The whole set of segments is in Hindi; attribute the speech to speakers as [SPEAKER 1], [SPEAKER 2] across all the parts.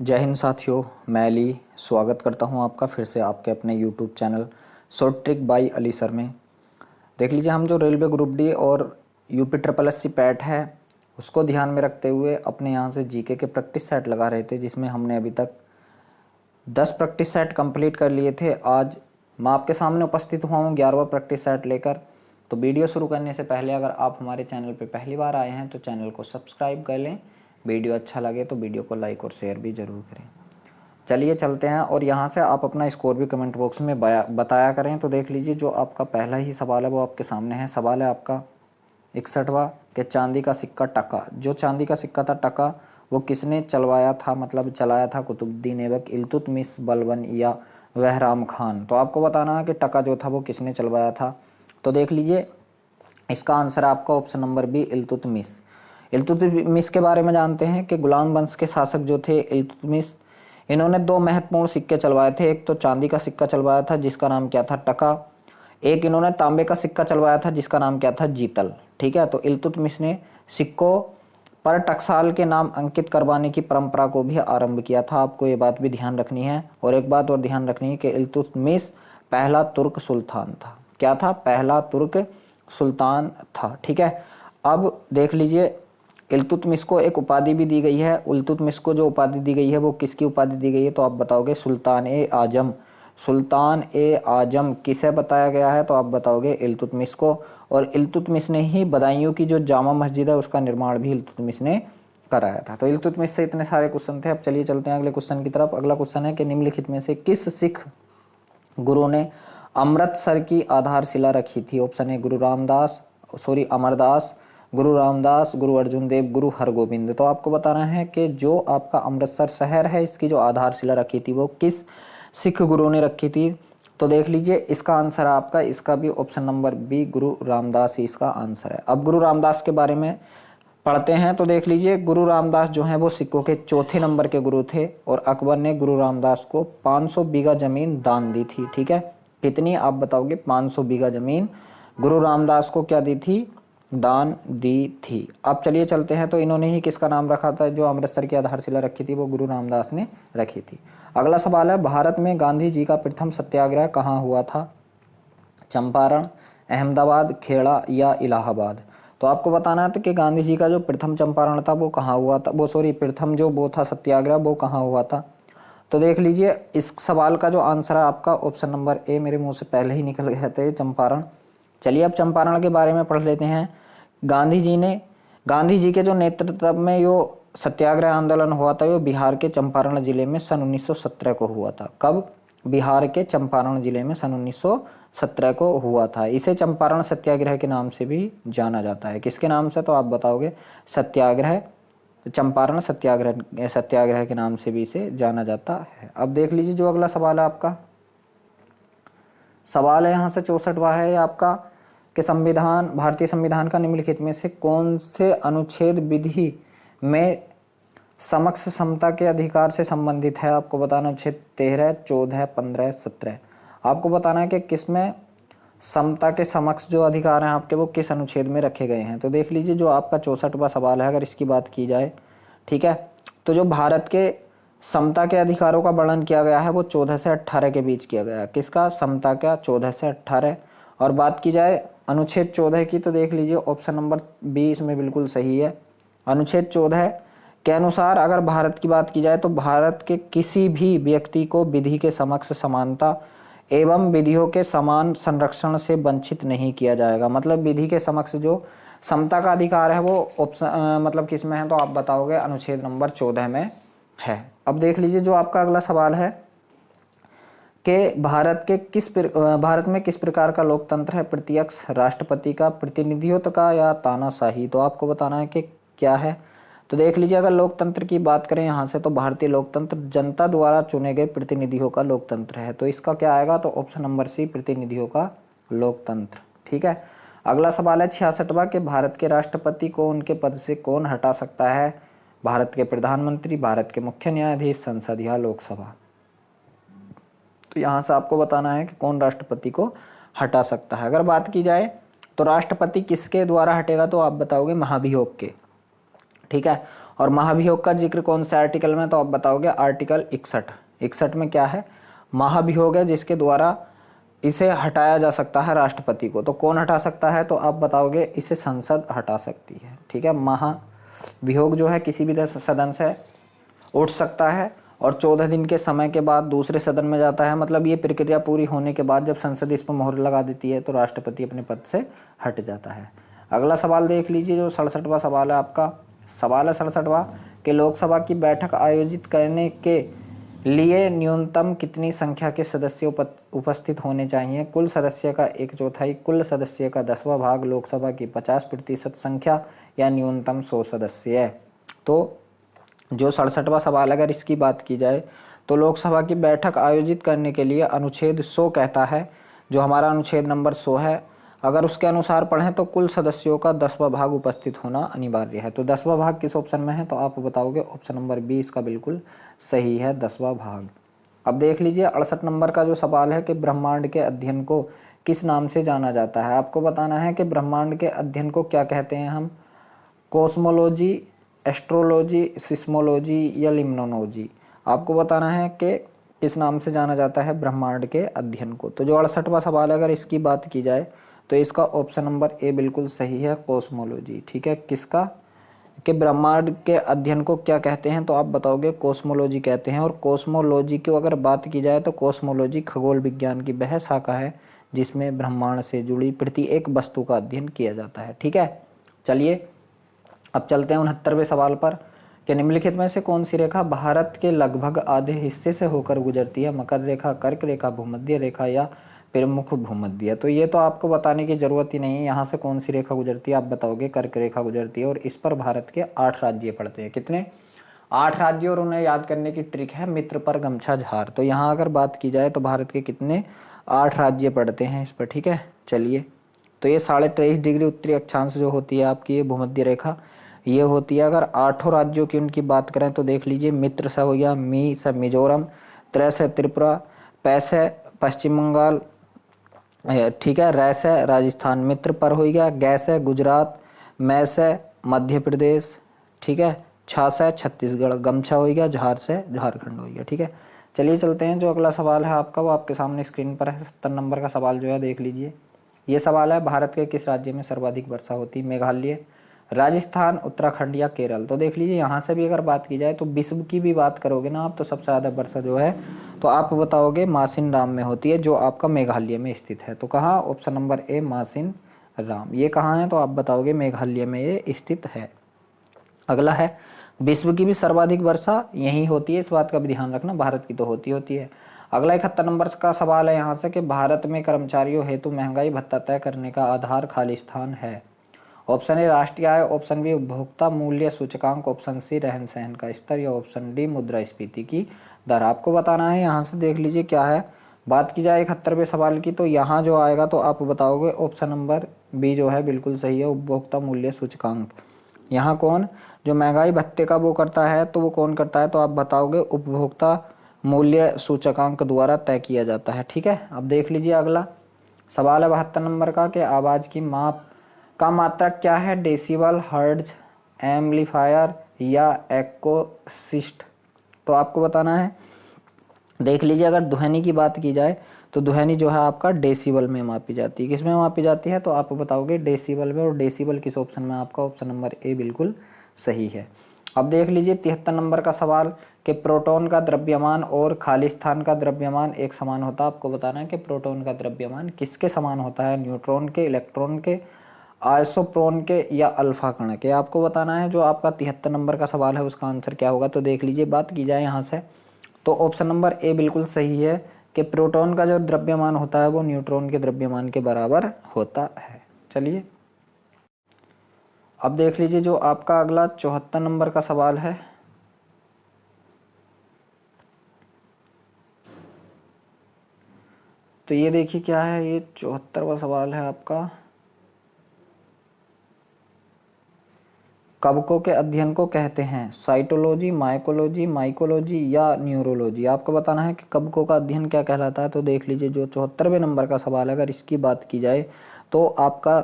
[SPEAKER 1] जय हिंद साथियों, मैं अली स्वागत करता हूं आपका फिर से आपके अपने YouTube channel short trick by Ali sir में। देख लीजिए, हम जो रेलवे ग्रुप डी और UP triple S C PET है उसको ध्यान में रखते हुए अपने यहाँ से जीके के प्रैक्टिस सेट लगा रहे थे, जिसमें हमने अभी तक 10 प्रैक्टिस सेट कंप्लीट कर लिए थे। आज मैं आपके सामने उपस्थित हुआ हूँ 11वां प्रैक्टिस सेट लेकर। तो वीडियो शुरू करने से पहले अगर आप हमारे चैनल पर पहली बार आए हैं तो चैनल को सब्सक्राइब कर लें। वीडियो अच्छा लगे तो वीडियो को लाइक और शेयर भी ज़रूर करें। चलिए चलते हैं और यहाँ से आप अपना स्कोर भी कमेंट बॉक्स में बताया करें। तो देख लीजिए, जो आपका पहला ही सवाल है वो आपके सामने है। सवाल है आपका 61वां कि चांदी का सिक्का टका, जो चांदी का सिक्का था टका, वो किसने चलवाया था, मतलब चलाया था? कुतुबुद्दीन ऐबक, इल्तुतमिश, बलबन या बहराम खान। तो आपको बताना है कि टका जो था वो किसने चलवाया था। तो देख लीजिए, इसका आंसर है आपका option number B, Iltutmish. Iltutmish के बारे में जानते हैं कि गुलाम वंश के शासक जो थे इल्तुतमिश, इन्होंने 2 महत्वपूर्ण सिक्के चलवाए थे। एक तो चांदी का सिक्का चलवाया था जिसका नाम क्या था, टका। एक इन्होंने तांबे का सिक्का चलवाया था जिसका नाम क्या था, जीतल। ठीक है, तो इल्तुतमिश ने सिक्कों पर टकसाल के नाम अंकित करवाने की परंपरा को भी आरंभ किया था। आपको ये बात भी ध्यान रखनी है। और एक बात और ध्यान रखनी है कि इल्तुतमिश पहला तुर्क सुल्तान था। क्या था? पहला तुर्क सुल्तान था। ठीक है, अब देख लीजिए, इल्तुतमिश को एक उपाधि भी दी गई है। इल्तुतमिश को जो उपाधि दी गई है वो किसकी उपाधि दी गई है? तो आप बताओगे सुल्तान ए आजम। सुल्तान ए आजम किसे बताया गया है? तो आप बताओगे इल्तुतमिश को। और इल्तुतमिश ने ही बदायूं की जो जामा मस्जिद है उसका निर्माण भी इल्तुतमिश ने कराया था। तो इल्तुतमिश से इतने सारे क्वेश्चन थे। अब चलिए चलते हैं अगले क्वेश्चन की तरफ। अगला क्वेश्चन है कि निम्नलिखित में से किस सिख गुरु ने अमृतसर की आधारशिला रखी थी? Option A Guru Ramdas, sorry Amar Das, गुरु रामदास, गुरु अर्जुन देव, गुरु हरगोबिंद। तो आपको बताना है कि जो आपका अमृतसर शहर है इसकी जो आधारशिला रखी थी वो किस सिख गुरु ने रखी थी? तो देख लीजिए, इसका आंसर है आपका, इसका भी ऑप्शन नंबर बी, गुरु रामदास ही इसका आंसर है। अब गुरु रामदास के बारे में पढ़ते हैं। तो देख लीजिए, गुरु रामदास जो हैं वो सिखों के चौथे नंबर के गुरु थे और अकबर ने गुरु रामदास को 500 बीघा जमीन दान दी थी। ठीक है, कितनी? आप बताओगे 500 बीघा जमीन गुरु रामदास को क्या दी थी? दान दी थी। अब चलिए चलते हैं। तो इन्होंने ही किसका नाम रखा था? जो अमृतसर की आधारशिला रखी थी वो गुरु रामदास ने रखी थी। अगला सवाल है, भारत में गांधी जी का प्रथम सत्याग्रह कहाँ हुआ था? चंपारण, अहमदाबाद, खेड़ा या इलाहाबाद। तो आपको बताना था कि गांधी जी का जो प्रथम चंपारण था वो कहाँ हुआ था, वो सॉरी प्रथम जो वो था सत्याग्रह वो कहाँ हुआ था? तो देख लीजिए, इस सवाल का जो आंसर है आपका ऑप्शन नंबर ए, मेरे मुंह से पहले ही निकल गए थे, चंपारण। चलिए अब चंपारण के बारे में पढ़ लेते हैं। गांधी जी के जो नेतृत्व में यो सत्याग्रह आंदोलन हुआ था वो बिहार के चंपारण जिले में सन 1917 को हुआ था। कब? बिहार के चंपारण जिले में सन 1917 को हुआ था। इसे चंपारण सत्याग्रह के नाम से भी जाना जाता है। किसके नाम से? तो आप बताओगे सत्याग्रह, चंपारण सत्याग्रह के नाम से भी इसे जाना जाता है। अब देख लीजिए, जो अगला सवाल है आपका, सवाल है यहाँ से 64वां है आपका कि भारतीय संविधान का निम्नलिखित में से कौन से अनुच्छेद विधि में समक्ष समता के अधिकार से संबंधित है? आपको बताना अनुच्छेद 13, 14, 15, 17। आपको बताना है कि किसमें समता के समक्ष जो अधिकार हैं आपके वो किस अनुच्छेद में रखे गए हैं। तो देख लीजिए, जो आपका 64वां सवाल है, अगर इसकी बात की जाए, ठीक है, तो जो भारत के समता के अधिकारों का वर्णन किया गया है वो 14 से 18 के बीच किया गया है। किसका? समता का 14 से 18। और बात की जाए अनुच्छेद 14 की, तो देख लीजिए ऑप्शन नंबर बी इसमें बिल्कुल सही है। अनुच्छेद 14 के अनुसार अगर भारत की बात की जाए तो भारत के किसी भी व्यक्ति को विधि के समक्ष समानता एवं विधियों के समान संरक्षण से वंचित नहीं किया जाएगा। मतलब विधि के समक्ष जो समता का अधिकार है वो ऑप्शन मतलब किस में है? तो आप बताओगे अनुच्छेद नंबर 14 में है। अब देख लीजिए, जो आपका अगला सवाल है कि भारत में किस प्रकार का लोकतंत्र है? प्रत्यक्ष, राष्ट्रपति का, प्रतिनिधित्व का या तानाशाही? तो आपको बताना है कि क्या है। तो देख लीजिए, अगर लोकतंत्र की बात करें यहाँ से तो भारतीय लोकतंत्र जनता द्वारा चुने गए प्रतिनिधियों का लोकतंत्र है। तो इसका क्या आएगा? तो ऑप्शन नंबर सी, प्रतिनिधियों का लोकतंत्र। ठीक है, अगला सवाल है 66वां कि भारत के राष्ट्रपति को उनके पद से कौन हटा सकता है? भारत के प्रधानमंत्री, भारत के मुख्य न्यायाधीश, संसद या लोकसभा। तो यहाँ से आपको बताना है कि कौन राष्ट्रपति को हटा सकता है। अगर बात की जाए तो राष्ट्रपति किसके द्वारा हटेगा? तो आप बताओगे महाभियोग के। ठीक है, और महाभियोग का जिक्र कौन से आर्टिकल में, तो आप बताओगे आर्टिकल 61। 61 में क्या है, महाभियोग है जिसके द्वारा इसे हटाया जा सकता है राष्ट्रपति को। तो कौन हटा सकता है, तो आप बताओगे इसे संसद हटा सकती है। ठीक है, महाभियोग जो है किसी भी सदन से उठ सकता है और 14 दिन के समय के बाद दूसरे सदन में जाता है। मतलब ये प्रक्रिया पूरी होने के बाद जब संसद इस पर मोहर लगा देती है तो राष्ट्रपति अपने पद से हट जाता है। अगला सवाल देख लीजिए, जो 67वां सवाल है आपका। सवाल है 67वां कि लोकसभा की बैठक आयोजित करने के लिए न्यूनतम कितनी संख्या के सदस्य उपस्थित होने चाहिए। कुल सदस्य का 1/4, कुल सदस्य का 10वां भाग, लोकसभा की 50% संख्या या न्यूनतम 100 सदस्य है। तो जो 67वां सवाल, अगर इसकी बात की जाए तो लोकसभा की बैठक आयोजित करने के लिए अनुच्छेद 100 कहता है, जो हमारा अनुच्छेद नंबर 100 है, अगर उसके अनुसार पढ़ें तो कुल सदस्यों का 10वां भाग उपस्थित होना अनिवार्य है। तो 10वां भाग किस ऑप्शन में है, तो आप बताओगे ऑप्शन नंबर बी इसका बिल्कुल सही है, 10वां भाग। अब देख लीजिए 68 नंबर का जो सवाल है कि ब्रह्मांड के अध्ययन को किस नाम से जाना जाता है। आपको बताना है कि ब्रह्मांड के अध्ययन को क्या कहते हैं हम, कॉस्मोलॉजी, एस्ट्रोलॉजी, सिस्मोलॉजी या लिम्नोलॉजी। आपको बताना है कि किस नाम से जाना जाता है ब्रह्मांड के अध्ययन को। तो जो 68वां सवाल है, अगर इसकी बात की जाए तो इसका ऑप्शन नंबर ए बिल्कुल सही है, कॉस्मोलॉजी। ठीक है, किसका, कि ब्रह्मांड के अध्ययन को क्या कहते हैं, तो आप बताओगे कॉस्मोलॉजी कहते हैं। और कॉस्मोलॉजी की अगर बात की जाए तो कॉस्मोलॉजी खगोल विज्ञान की वह शाखा है जिसमें ब्रह्मांड से जुड़ी प्रत्येक वस्तु का अध्ययन किया जाता है। ठीक है, चलिए अब चलते हैं 69वें सवाल पर कि निम्नलिखित में से कौन सी रेखा भारत के लगभग आधे हिस्से से होकर गुजरती है। मकर रेखा, कर्क रेखा, भूमध्य रेखा या प्रमुख भूमध्य। तो ये तो आपको बताने की जरूरत ही नहीं है, यहाँ से कौन सी रेखा गुजरती है, आप बताओगे कर्क रेखा गुजरती है। और इस पर भारत के 8 राज्य पड़ते हैं। कितने, 8 राज्य। और उन्हें याद करने की ट्रिक है मित्र पर गमछा झार। तो यहाँ अगर बात की जाए तो भारत के कितने, 8 राज्य पड़ते हैं इस पर। ठीक है, चलिए तो ये 23.5 डिग्री उत्तरी अक्षांश जो होती है आपकी, ये भूमध्य रेखा ये होती है। अगर 8 राज्यों की उनकी बात करें तो देख लीजिए, मित्र से हो गया, मी से मिजोरम, त्रै से त्रिपुरा, पै से पश्चिम बंगाल, ठीक है, रै से राजस्थान, मित्र पर हो गया, गै से गुजरात, मै से मध्य प्रदेश, ठीक है, छा से छत्तीसगढ़, गमछा हो गया, झार से झारखंड हो गया। ठीक है, चलिए चलते हैं, जो अगला सवाल है आपका वो आपके सामने स्क्रीन पर है। 70 नंबर का सवाल जो है देख लीजिए। ये सवाल है, भारत के किस राज्य में सर्वाधिक वर्षा होती है। मेघालय, राजस्थान, उत्तराखंड या केरल। तो देख लीजिए यहाँ से भी अगर बात की जाए तो विश्व की भी बात करोगे ना आप, तो सबसे ज़्यादा वर्षा जो है तो आप बताओगे मासिन राम में होती है, जो आपका मेघालय में स्थित है। तो कहाँ, ऑप्शन नंबर ए मासिन राम। ये कहाँ है, तो आप बताओगे मेघालय में ये स्थित है। अगला है, विश्व की भी सर्वाधिक वर्षा यही होती है, इस बात का भी ध्यान रखना, भारत की तो होती है। अगला 71 नंबर का सवाल है यहाँ से कि भारत में कर्मचारियों हेतु महंगाई भत्ता तय करने का आधार खालिस्तान है। ऑप्शन ए राष्ट्रीय आय, ऑप्शन बी उपभोक्ता मूल्य सूचकांक, ऑप्शन सी रहन सहन का स्तर या ऑप्शन डी मुद्रास्फीति की दर। आपको बताना है यहाँ से, देख लीजिए क्या है। बात की जाए 71वें सवाल की तो यहाँ जो आएगा तो आप बताओगे ऑप्शन नंबर बी जो है बिल्कुल सही है, उपभोक्ता मूल्य सूचकांक। यहाँ कौन, जो महंगाई भत्ते का वो करता है तो वो कौन करता है, तो आप बताओगे उपभोक्ता मूल्य सूचकांक द्वारा तय किया जाता है। ठीक है, अब देख लीजिए अगला सवाल है 72 नंबर का कि आवाज़ की माप का मात्रक क्या है। डेसिबल, हर्ट्ज, एम्पलीफायर या एक्कोसिस्ट। तो आपको बताना है, देख लीजिए अगर ध्वनि की बात की जाए तो ध्वनि जो है आपका डेसिबल में मापी जाती है। किस में मापी जाती है, तो आप बताओगे डेसिबल में। और डेसिबल किस ऑप्शन में, आपका ऑप्शन नंबर ए बिल्कुल सही है। अब देख लीजिए 73 नंबर का सवाल कि प्रोटॉन का द्रव्यमान और खालिस्तान का द्रव्यमान एक समान होता है। आपको बताना है कि प्रोटॉन का द्रव्यमान किसके समान होता है, न्यूट्रॉन के, इलेक्ट्रॉन के, आइसोप्रोन के या अल्फा कण के। आपको बताना है, जो आपका 73 नंबर का सवाल है उसका आंसर क्या होगा। तो देख लीजिए, बात की जाए यहाँ से तो ऑप्शन नंबर ए बिल्कुल सही है कि प्रोटॉन का जो द्रव्यमान होता है वो न्यूट्रॉन के द्रव्यमान के बराबर होता है। चलिए अब देख लीजिए, जो आपका अगला 74 नंबर का सवाल है। तो ये देखिए क्या है, ये 74वां सवाल है आपका, कवकों के अध्ययन को कहते हैं साइटोलॉजी, माइकोलॉजी, माइकोलॉजी या न्यूरोलॉजी। आपको बताना है कि कवकों का अध्ययन क्या कहलाता है। तो देख लीजिए, जो 74वें नंबर का सवाल है, अगर इसकी बात की जाए तो आपका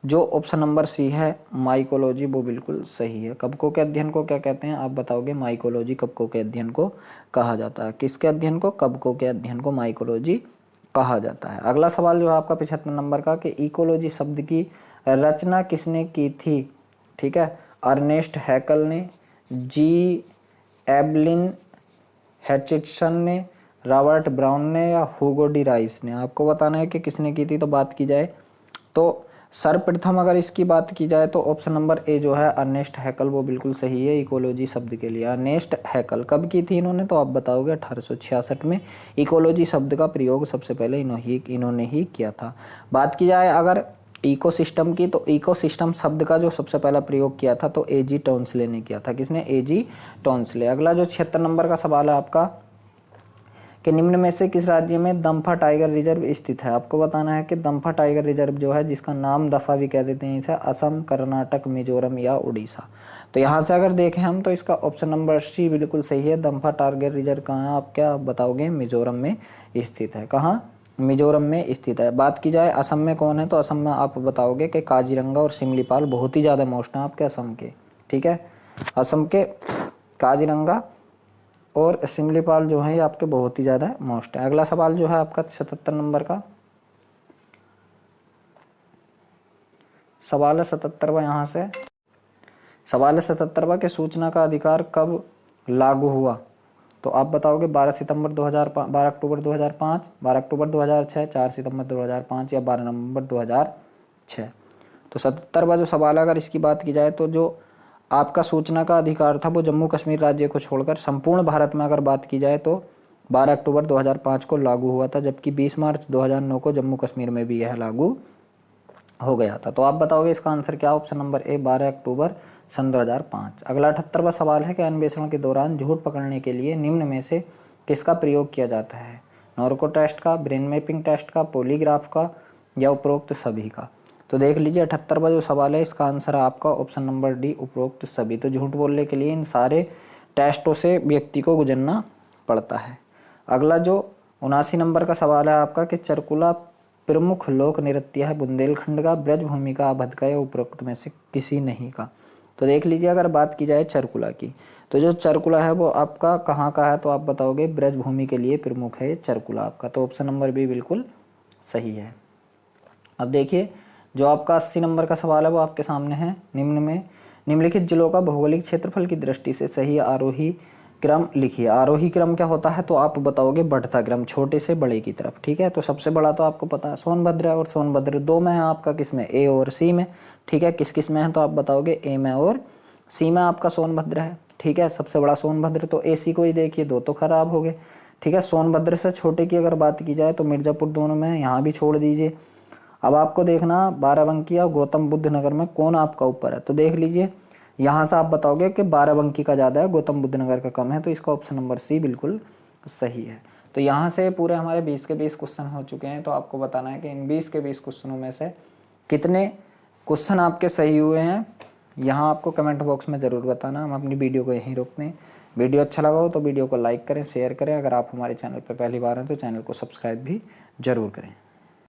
[SPEAKER 1] जो ऑप्शन नंबर सी है माइकोलॉजी वो बिल्कुल सही है। कवकों के अध्ययन को क्या कहते हैं आप बताओगे? माइकोलॉजी कवकों के अध्ययन को कहा जाता है। किसके अध्ययन को? कवकों के अध्ययन को माइकोलॉजी कहा जाता है। अगला सवाल जो है आपका 75 नंबर का कि इकोलॉजी शब्द की रचना किसने की थी? ठीक है, अर्नेस्ट हैकल ने, जी एबलिन हैचिसन ने, रॉबर्ट ब्राउन ने या हुगो डी राइस ने? आपको बताना है कि किसने की थी। तो बात की जाए तो सर्वप्रथम अगर इसकी बात की जाए तो ऑप्शन नंबर ए जो है अर्नेस्ट हैकल वो बिल्कुल सही है इकोलॉजी शब्द के लिए। अर्नेस्ट हैकल कब की थी इन्होंने? तो आप बताओगे 1866 में इकोलॉजी शब्द का प्रयोग सबसे पहले इन्होंने ही किया था। बात की जाए अगर इकोसिस्टम की, तो इकोसिस्टम शब्द का जो सबसे पहला प्रयोग किया था तो एजी टोंसले ने किया था। किसने? एजी टोंसले। अगला जो 76 नंबर का सवाल है आपका कि निम्न में से किस राज्य में दम्फा टाइगर रिजर्व स्थित है? आपको बताना है कि दम्फा टाइगर रिजर्व जो है, जिसका नाम दफा भी कह देते हैं इसे, असम, कर्नाटक, मिजोरम या उड़ीसा। तो यहाँ से अगर देखें हम तो इसका ऑप्शन नंबर सी बिल्कुल सही है। दम्फा टाइगर रिजर्व कहाँ है? आप क्या बताओगे? मिजोरम में स्थित है। कहाँ? मिजोरम में स्थित है। बात की जाए असम में कौन है? तो असम में आप बताओगे कि काजीरंगा और सिमलीपाल बहुत ही ज़्यादा मोस्ट हैं आपके असम के। ठीक है, असम के काजीरंगा और सिमलीपाल जो है ये आपके बहुत ही ज़्यादा मोस्ट है। अगला सवाल जो है आपका 77 नंबर का सवाल है 77वां। यहाँ से सवाल है 77वां कि सूचना का अधिकार कब लागू हुआ? तो आप बताओगे 12 सितंबर 2005, 12 अक्टूबर 2005, 12 अक्टूबर 2006, 4 सितंबर 2005 या 12 नवंबर 2006। तो 77वां जो सवाल है अगर इसकी बात की जाए तो जो आपका सूचना का अधिकार था वो जम्मू कश्मीर राज्य को छोड़कर संपूर्ण भारत में अगर बात की जाए तो 12 अक्टूबर 2005 को लागू हुआ था, जबकि 20 मार्च 2009 को जम्मू कश्मीर में भी यह लागू हो गया था। तो आप बताओगे इसका आंसर क्या? ऑप्शन नंबर ए 12 अक्टूबर सन 2005। अगला 78वां सवाल है कि अन्वेषण के दौरान झूठ पकड़ने के लिए निम्न में से किसका प्रयोग किया जाता है? नॉर्को टेस्ट का, ब्रेन मैपिंग टेस्ट का, पॉलीग्राफ का या उपरोक्त सभी का? तो देख लीजिए 78वां जो सवाल है इसका आंसर है आपका ऑप्शन नंबर डी उपरोक्त सभी। तो झूठ बोलने के लिए इन सारे टेस्टों से व्यक्ति को गुजरना पड़ता है। अगला जो 79 नंबर का सवाल है आपका कि चरकुला प्रमुख लोक नृत्य है बुंदेलखंड का, ब्रजभूमि का, अवध का या उपरोक्त में से किसी नहीं का? तो देख लीजिए अगर बात की जाए चरकुला की तो जो चरकुला है वो आपका कहाँ का है? तो आप बताओगे ब्रजभूमि के लिए प्रमुख है चरकुला आपका। तो ऑप्शन नंबर बी बिल्कुल सही है। अब देखिए जो आपका 80 नंबर का सवाल है वो आपके सामने है। निम्नलिखित जिलों का भौगोलिक क्षेत्रफल की दृष्टि से सही आरोही क्रम लिखिए। आरोही क्रम क्या होता है? तो आप बताओगे बढ़ता क्रम, छोटे से बड़े की तरफ। ठीक है, तो सबसे बड़ा तो आपको पता है सोनभद्र है और सोनभद्र 2 में है आपका, किस में? ए और सी में। ठीक है, किस किस में है? तो आप बताओगे ए में और सी में आपका सोनभद्र है। ठीक है, सबसे बड़ा सोनभद्र। तो ए सी को ही देखिए, 2 तो खराब हो गए। ठीक है, सोनभद्र से छोटे की अगर बात की जाए तो मिर्जापुर दोनों में है, यहाँ भी छोड़ दीजिए। अब आपको देखना बाराबंकी और गौतम बुद्ध नगर में कौन आपका ऊपर है? तो देख लीजिए यहाँ से आप बताओगे कि बाराबंकी का ज़्यादा है, गौतम बुद्ध नगर का कम है। तो इसका ऑप्शन नंबर सी बिल्कुल सही है। तो यहाँ से पूरे हमारे 20 के 20 क्वेश्चन हो चुके हैं। तो आपको बताना है कि इन 20 के 20 क्वेश्चनों में से कितने क्वेश्चन आपके सही हुए हैं, यहाँ आपको कमेंट बॉक्स में ज़रूर बताना। हम अपनी वीडियो को यहीं रोकते हैं। वीडियो अच्छा लगा हो तो वीडियो को लाइक करें, शेयर करें। अगर आप हमारे चैनल पर पहली बार हैं तो चैनल को सब्सक्राइब भी ज़रूर करें।